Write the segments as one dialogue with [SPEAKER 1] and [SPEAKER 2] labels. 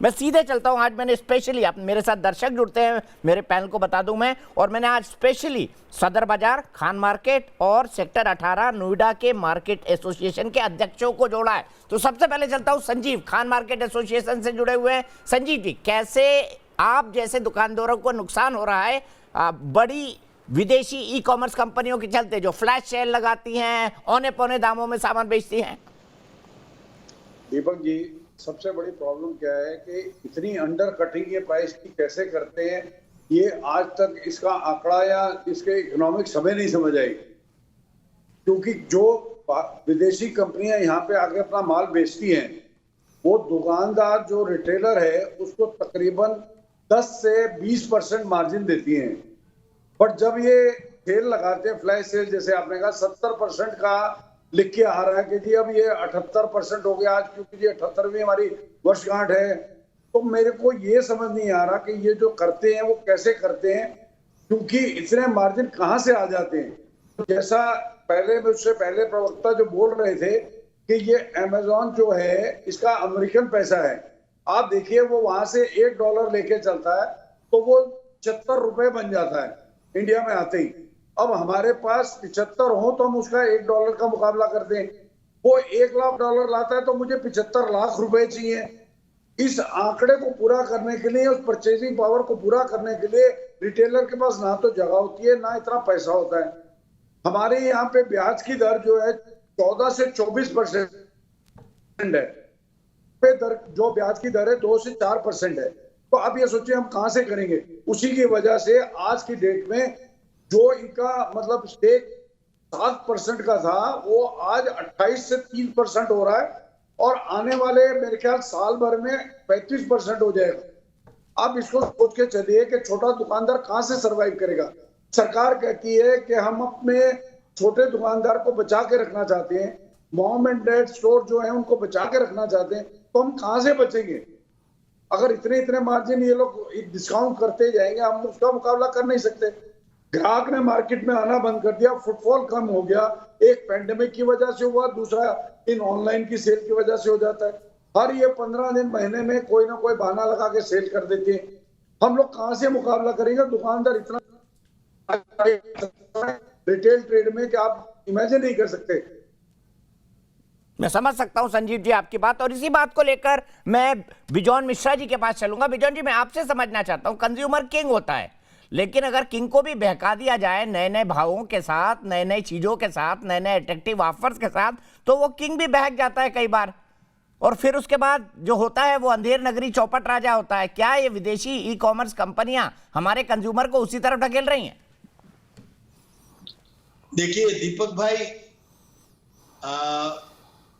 [SPEAKER 1] मैं सीधे चलता हूं। आज मैंने स्पेशली, आप मेरे साथ दर्शक जुड़ते हैं, मेरे पैनल को बता दूं मैं, और मैंने आज स्पेशली सदर बाजार, खान मार्केट और सेक्टर 18 नोएडा के मार्केट एसोसिएशन के अध्यक्षों को जोड़ा है। तो सबसे पहले चलता हूं संजीव, खान मार्केट एसोसिएशन से जुड़े हुए हैं। संजीव जी, कैसे आप जैसे दुकानदारों को नुकसान हो रहा है बड़ी विदेशी ई कॉमर्स कंपनियों के चलते, जो फ्लैश सेल लगाती हैं, औने पौने दामों में सामान बेचती हैं?
[SPEAKER 2] दीपक जी, सबसे बड़ी प्रॉब्लम क्या है कि इतनी अंडर कटिंग ये प्राइस की कैसे करते हैं, ये आज तक इसका आंकड़ा या इसके इकोनॉमिक्स हमें नहीं समझ आई। क्योंकि जो विदेशी कंपनियां यहाँ पे आके अपना माल बेचती हैं, वो दुकानदार जो रिटेलर है उसको तकरीबन 10 से 20% मार्जिन देती हैं। बट जब ये सेल लगाते हैं, फ्लैश सेल, जैसे आपने कहा 70% का लिख के आ रहा है कि जी अब ये 78% हो गया आज, क्योंकि जी 78वीं हमारी वर्षगांठ है। तो मेरे को ये समझ नहीं आ रहा कि ये जो करते हैं वो कैसे करते हैं, क्योंकि इतने मार्जिन कहाँ से आ जाते हैं। तो जैसा पहले मुझसे पहले प्रवक्ता जो बोल रहे थे कि ये अमेजोन जो है इसका अमेरिकन पैसा है, आप देखिए वो वहां से $1 लेके चलता है तो वो 75 रुपए बन जाता है इंडिया में आते ही। अब हमारे पास 75 हो तो हम उसका $1 का मुकाबला करते हैं। वो $1 लाख लाता है तो मुझे 75 लाख रुपए चाहिए। इस आंकड़े को पूरा करने के लिए, उस परचेजिंग पावर को पूरा करने के लिए रिटेलर के पास ना तो जगह होती है, ना इतना पैसा होता है। हमारे यहाँ पे ब्याज की दर जो है 14 से 24% है। पे दर जो ब्याज की दर है 2 से 4% है। तो अब ये सोचिए हम कहां से करेंगे। उसी की वजह से आज की डेट में जो इनका मतलब स्टेक 7% का था, वो आज 28 से 3% हो रहा है, और आने वाले मेरे ख्याल साल भर में 35% हो जाएगा। अब इसको सोच के चलिए कि छोटा दुकानदार कहां से सरवाइव करेगा। सरकार कहती है कि हम अपने छोटे दुकानदार को बचा के रखना चाहते हैं, मॉम एंड डैड स्टोर जो है उनको बचा के रखना चाहते हैं, तो हम कहां से बचेंगे? अगर इतने इतने मार्जिन ये लोग डिस्काउंट करते जाएंगे, हम उसका मुकाबला कर नहीं सकते। ग्राहक ने मार्केट में आना बंद कर दिया, फुटफॉल कम हो गया। एक पेंडेमिक की वजह से हुआ, दूसरा इन ऑनलाइन की सेल की वजह से हो जाता है। हर ये 15 दिन महीने में कोई ना कोई बहाना लगा के सेल कर देते हैं। हम लोग कहां से मुकाबला करेंगे? दुकानदार इतना रिटेल ट्रेड में कि आप इमेजिन नहीं कर सकते।
[SPEAKER 1] मैं समझ सकता हूं संजीव जी आपकी बात, और इसी बात को लेकर मैं बिजॉन मिश्रा जी के पास चलूंगा। बिजॉन जी, मैं आपसे समझना चाहता हूं, कंज्यूमर किंग होता है, लेकिन अगर किंग को भी बहका दिया जाए नए नए भावों के साथ, नए नए चीजों के साथ, नए नए अट्रैक्टिव ऑफर्स के साथ, तो वो किंग भी बहक जाता है कई बार, और फिर उसके बाद जो होता है वो अंधेर नगरी चौपट राजा होता है। क्या ये विदेशी ई कॉमर्स कंपनियां हमारे कंज्यूमर को उसी तरफ ढकेल रही हैं?
[SPEAKER 3] देखिए दीपक भाई,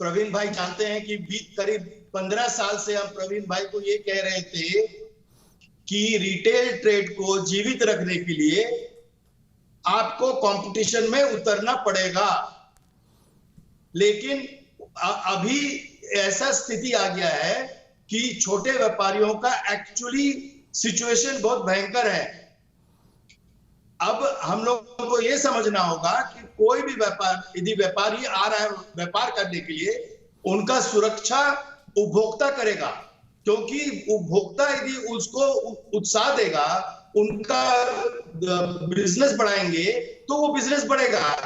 [SPEAKER 3] प्रवीण भाई जानते हैं कि बीत करीब 15 साल से हम प्रवीण भाई को ये कह रहे थे कि रिटेल ट्रेड को जीवित रखने के लिए आपको कंपटीशन में उतरना पड़ेगा। लेकिन अभी ऐसा स्थिति आ गया है कि छोटे व्यापारियों का एक्चुअली सिचुएशन बहुत भयंकर है। अब हम लोगों को यह समझना होगा कि कोई भी यदि व्यापारी आ रहा है व्यापार करने के लिए, उनका सुरक्षा उपभोक्ता करेगा, क्योंकि उपभोक्ता यदि उसको उत्साह देगा, उनका बिजनेस बढ़ाएंगे तो वो बिजनेस बढ़ेगा।